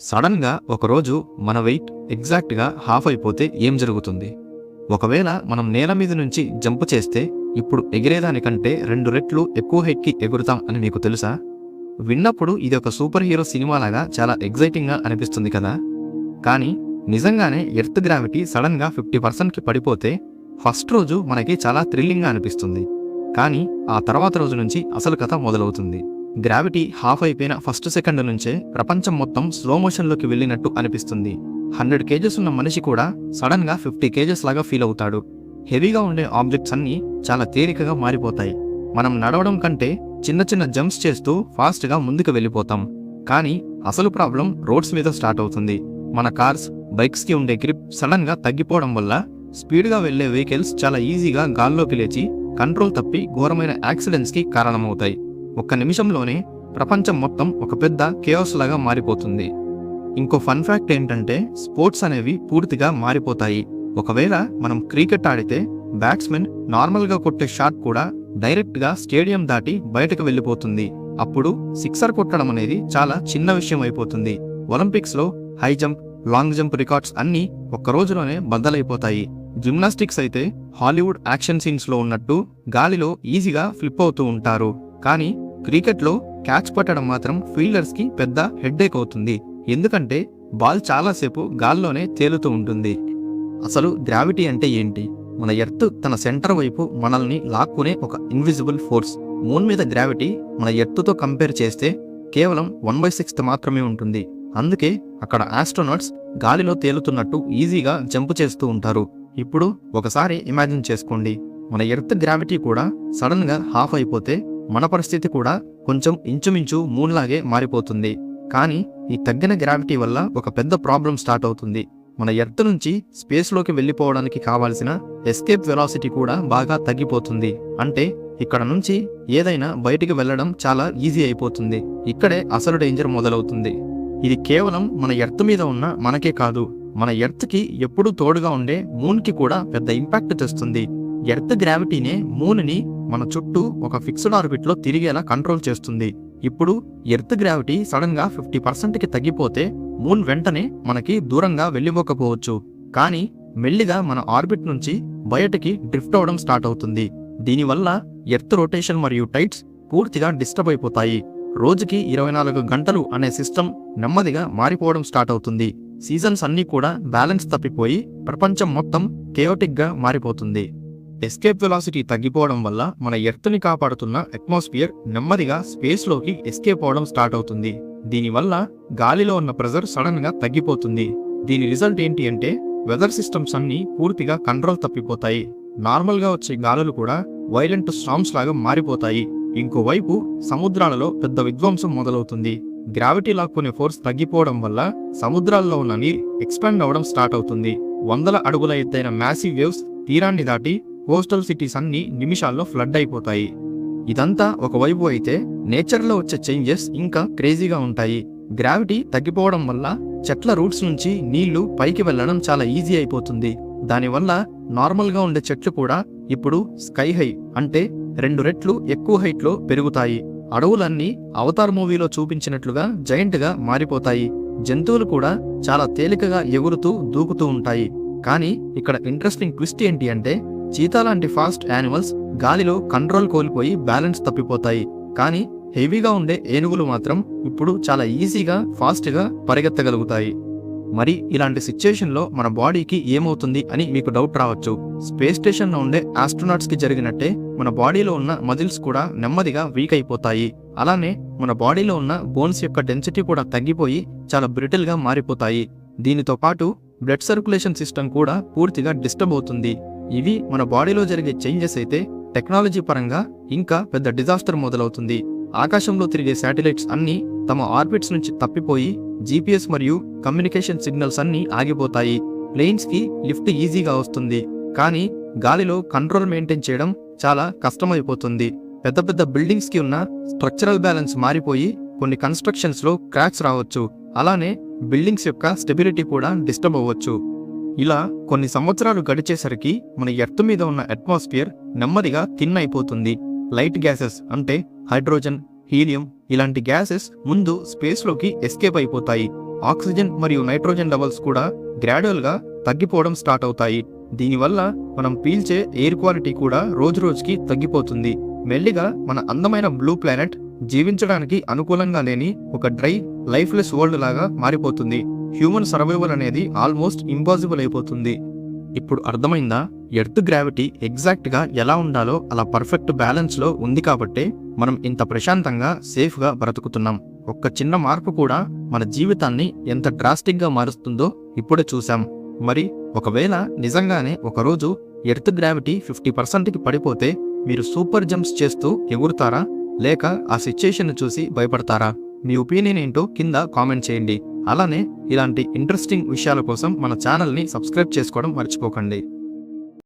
సడన్గా ఒకరోజు మన వెయిట్ ఎగ్జాక్ట్గా హాఫ్ అయిపోతే ఏం జరుగుతుంది? ఒకవేళ మనం నేల మీద నుంచి జంప్ చేస్తే ఇప్పుడు ఎగిరేదానికంటే 2 రెట్లు ఎక్కువ హైట్కి ఎగురుతాం అని మీకు తెలుసా? విన్నప్పుడు ఇది ఒక సూపర్ హీరో సినిమాలాగా చాలా ఎగ్జైటింగ్గా అనిపిస్తుంది కదా. కానీ నిజంగానే ఎర్త్ గ్రావిటీ సడన్గా 50%కి పడిపోతే ఫస్ట్ రోజు మనకి చాలా థ్రిల్లింగ్గా అనిపిస్తుంది. కానీ ఆ తర్వాత రోజు నుంచి అసలు కథ మొదలవుతుంది. గ్రావిటీ హాఫ్ అయిపోయిన ఫస్ట్ సెకండ్ నుంచే ప్రపంచం మొత్తం స్లో మోషన్లోకి వెళ్ళినట్టు అనిపిస్తుంది. 100 కేజెస్ ఉన్న మనిషి కూడా సడన్గా 50 కేజెస్ లాగా ఫీల్ అవుతాడు. హెవీగా ఉండే ఆబ్జెక్ట్స్ అన్నీ చాలా తేలికగా మారిపోతాయి. మనం నడవడం కంటే చిన్న చిన్న జంప్స్ చేస్తూ ఫాస్ట్గా ముందుకు వెళ్ళిపోతాం. కానీ అసలు ప్రాబ్లం రోడ్స్ మీద స్టార్ట్ అవుతుంది. మన కార్స్, బైక్స్కి ఉండే గ్రిప్ సడన్గా తగ్గిపోవడం వల్ల స్పీడ్గా వెళ్లే వెహికల్స్ చాలా ఈజీగా గాల్లోకి లేచి కంట్రోల్ తప్పి ఘోరమైన యాక్సిడెంట్స్కి కారణమవుతాయి. ఒక్క నిమిషంలోనే ప్రపంచం మొత్తం ఒక పెద్ద కేయాస్ లాగా మారిపోతుంది. ఇంకో ఫన్ ఫ్యాక్ట్ ఏంటంటే స్పోర్ట్స్ అనేవి పూర్తిగా మారిపోతాయి. ఒకవేళ మనం క్రికెట్ ఆడితే బ్యాట్స్మెన్ నార్మల్గా కొట్టే షాట్ కూడా డైరెక్ట్గా స్టేడియం దాటి బయటకు వెళ్ళిపోతుంది. అప్పుడు సిక్సర్ కొట్టడం అనేది చాలా చిన్న విషయం అయిపోతుంది. ఒలింపిక్స్లో high jump, long jump records అన్నీ ఒక్క రోజులోనే బద్దలైపోతాయి. జిమ్నాస్టిక్స్ అయితే హాలీవుడ్ యాక్షన్ సీన్స్లో ఉన్నట్టు గాలిలో ఈజీగా ఫ్లిప్ అవుతూ ఉంటారు. కానీ క్రికెట్లో క్యాచ్ పట్టడం మాత్రం ఫీల్డర్స్కి పెద్ద హెడ్ఏక్ అవుతుంది. ఎందుకంటే బాల్ చాలాసేపు గాల్లోనే తేలుతూ ఉంటుంది. అసలు గ్రావిటీ అంటే ఏంటి? మన ఎర్త్ తన సెంటర్ వైపు మనల్ని లాక్కునే ఒక ఇన్విజిబుల్ ఫోర్స్. మూన్ మీద గ్రావిటీ మన ఎర్త్తో కంపేర్ చేస్తే కేవలం 1/6 మాత్రమే ఉంటుంది. అందుకే అక్కడ ఆస్ట్రోనాట్స్ గాలిలో తేలుతున్నట్టు ఈజీగా జంప్ చేస్తూ ఉంటారు. ఇప్పుడు ఒకసారి ఇమాజిన్ చేసుకోండి, మన ఎర్త్ గ్రావిటీ కూడా సడన్గా హాఫ్ అయిపోతే మన పరిస్థితి కూడా కొంచెం ఇంచుమించు మూన్లాగే మారిపోతుంది. కానీ ఈ తగ్గిన గ్రావిటీ వల్ల ఒక పెద్ద ప్రాబ్లం స్టార్ట్ అవుతుంది. మన ఎర్త్ నుంచి స్పేస్లోకి వెళ్ళిపోవడానికి కావాల్సిన ఎస్కేప్ వెలాసిటీ కూడా బాగా తగ్గిపోతుంది. అంటే ఇక్కడ నుంచి ఏదైనా బయటికి వెళ్ళడం చాలా ఈజీ అయిపోతుంది. ఇక్కడే అసలు డేంజర్ మొదలవుతుంది. ఇది కేవలం మన ఎర్త్ మీద ఉన్న మనకే కాదు, మన ఎర్త్కి ఎప్పుడూ తోడుగా ఉండే మూన్కి కూడా పెద్ద ఇంపాక్ట్ తెస్తుంది. ఎర్త్ గ్రావిటీనే మూన్ని మన చుట్టూ ఒక ఫిక్స్డ్ ఆర్బిట్లో తిరిగేలా కంట్రోల్ చేస్తుంది. ఇప్పుడు ఎర్త్ గ్రావిటీ సడన్గా 50%కి తగ్గిపోతే మూన్ వెంటనే మనకి దూరంగా వెళ్ళిపోకపోవచ్చు. కానీ మెల్లిగా మన ఆర్బిట్ నుంచి బయటకి డ్రిఫ్ట్ అవడం స్టార్ట్ అవుతుంది. దీనివల్ల ఎర్త్ రొటేషన్ మరియు టైడ్స్ పూర్తిగా డిస్టర్బ్ అయిపోతాయి. రోజుకి 24 గంటలు అనే సిస్టమ్ నెమ్మదిగా మారిపోవడం స్టార్ట్ అవుతుంది. సీజన్స్ అన్నీ కూడా బ్యాలెన్స్ తప్పిపోయి ప్రపంచం మొత్తం కేయోటిక్గా మారిపోతుంది. ఎస్కేప్ వెలాసిటీ తగ్గిపోవడం వల్ల మన ఎర్త్ని కాపాడుతున్న అట్మాస్ఫియర్ నెమ్మదిగా స్పేస్లోకి ఎస్కేప్ అవడం స్టార్ట్ అవుతుంది. దీనివల్ల గాలిలో ఉన్న ప్రెజర్ సడన్గా తగ్గిపోతుంది. దీని రిజల్ట్ ఏంటి అంటే వెదర్ సిస్టమ్స్ అన్నీ పూర్తిగా కంట్రోల్ తప్పిపోతాయి. నార్మల్గా వచ్చే గాలులు కూడా వైలెంట్ స్టార్మ్స్ లాగా మారిపోతాయి. ఇంకోవైపు సముద్రాలలో పెద్ద విధ్వంసం మొదలవుతుంది. గ్రావిటీ లాక్కునే ఫోర్స్ తగ్గిపోవడం వల్ల సముద్రాల్లో ఉన్న నీరు ఎక్స్పాండ్ అవ్వడం స్టార్ట్ అవుతుంది. 100 అడుగుల ఎత్తైన మ్యాసివ్ వేవ్స్ తీరాన్ని దాటి కోస్టల్ సిటీస్ అన్ని నిమిషాల్లో ఫ్లడ్ అయిపోతాయి. ఇదంతా ఒకవైపు అయితే నేచర్లో వచ్చే చేంజెస్ ఇంకా క్రేజీగా ఉంటాయి. గ్రావిటీ తగ్గిపోవడం వల్ల చెట్ల రూట్స్ నుంచి నీళ్లు పైకి వెళ్లడం చాలా ఈజీ అయిపోతుంది. దానివల్ల నార్మల్గా ఉండే చెట్లు కూడా ఇప్పుడు స్కై హై అంటే 2 రెట్లు ఎక్కువ హైట్లో పెరుగుతాయి. అడవులన్నీ అవతార్ మూవీలో చూపించినట్లుగా జైంట్గా మారిపోతాయి. జంతువులు కూడా చాలా తేలికగా ఎగురుతూ దూకుతూ ఉంటాయి. కానీ ఇక్కడ ఇంట్రెస్టింగ్ ట్విస్ట్ ఏంటి అంటే చీతా లాంటి ఫాస్ట్ యానిమల్స్ గాలిలో కంట్రోల్ కోల్పోయి బ్యాలెన్స్ తప్పిపోతాయి. కానీ హెవీగా ఉండే ఏనుగులు మాత్రం ఇప్పుడు చాలా ఈజీగా ఫాస్ట్గా పరిగెత్తగలుగుతాయి. మరి ఇలాంటి సిచ్యుయేషన్లో మన బాడీకి ఏమవుతుంది అని మీకు డౌట్ రావచ్చు. స్పేస్ స్టేషన్లో ఉండే ఆస్ట్రోనాట్స్కి జరిగినట్టే మన బాడీలో ఉన్న మజిల్స్ కూడా నెమ్మదిగా వీక్ అయిపోతాయి. అలానే మన బాడీలో ఉన్న బోన్స్ యొక్క డెన్సిటీ కూడా తగ్గిపోయి చాలా బ్రిటిల్గా మారిపోతాయి. దీనితో పాటు బ్లడ్ సర్క్యులేషన్ సిస్టమ్ కూడా పూర్తిగా డిస్టర్బ్ అవుతుంది. ఇవి మన బాడీలో జరిగే చేంజెస్ అయితే టెక్నాలజీ పరంగా ఇంకా పెద్ద డిజాస్టర్ మొదలవుతుంది. ఆకాశంలో తిరిగే శాటిలైట్స్ అన్నీ తమ ఆర్బిట్స్ నుంచి తప్పిపోయి జీపీఎస్ మరియు కమ్యూనికేషన్ సిగ్నల్స్ అన్నీ ఆగిపోతాయి. ప్లేన్స్కి లిఫ్ట్ ఈజీగా వస్తుంది, కానీ గాలిలో కంట్రోల్ మెయింటైన్ చేయడం చాలా కష్టమైపోతుంది. పెద్ద పెద్ద బిల్డింగ్స్కి ఉన్న స్ట్రక్చరల్ బ్యాలెన్స్ మారిపోయి కొన్ని కన్స్ట్రక్షన్స్లో క్రాక్స్ రావచ్చు. అలానే బిల్డింగ్స్ యొక్క స్టెబిలిటీ కూడా డిస్టర్బ్ అవ్వచ్చు. ఇలా కొన్ని సంవత్సరాలు గడిచేసరికి మన ఎర్త్ మీద ఉన్న అట్మాస్ఫియర్ నెమ్మదిగా థిన్ అయిపోతుంది. లైట్ గ్యాసెస్ అంటే హైడ్రోజన్, హీలియం ఇలాంటి గ్యాసెస్ ముందు స్పేస్లోకి ఎస్కేప్ అయిపోతాయి. ఆక్సిజన్ మరియు నైట్రోజన్ లెవెల్స్ కూడా గ్రాడ్యువల్గా తగ్గిపోవడం స్టార్ట్ అవుతాయి. దీనివల్ల మనం పీల్చే ఎయిర్ క్వాలిటీ కూడా రోజురోజుకి తగ్గిపోతుంది. మెల్లిగా మన అందమైన బ్లూ ప్లానెట్ జీవించడానికి అనుకూలంగా లేని ఒక డ్రై లైఫ్లెస్ వరల్డ్ లాగా మారిపోతుంది. హ్యూమన్ సర్వైవల్ అనేది ఆల్మోస్ట్ ఇంపాసిబుల్ అయిపోతుంది. ఇప్పుడు అర్థమైందా? ఎర్త్ గ్రావిటీ ఎగ్జాక్ట్గా ఎలా ఉండాలో అలా పర్ఫెక్ట్ బ్యాలెన్స్లో ఉంది కాబట్టే మనం ఇంత ప్రశాంతంగా సేఫ్గా బ్రతుకుతున్నాం. ఒక్క చిన్న మార్పు కూడా మన జీవితాన్ని ఎంత డ్రాస్టిక్గా మారుస్తుందో ఇప్పుడే చూసాం. మరి ఒకవేళ నిజంగానే ఒకరోజు ఎర్త్ గ్రావిటీ 50%కి పడిపోతే మీరు సూపర్ జంప్స్ చేస్తూ ఎగురుతారా, లేక ఆ సిచ్యుయేషన్ చూసి భయపడతారా? మీ ఒపీనియన్ ఏంటో కింద కామెంట్ చేయండి. అలానే ఇలాంటి ఇంట్రెస్టింగ్ విషయాల కోసం మన ఛానల్ని సబ్స్క్రైబ్ చేసుకోవడం మర్చిపోకండి.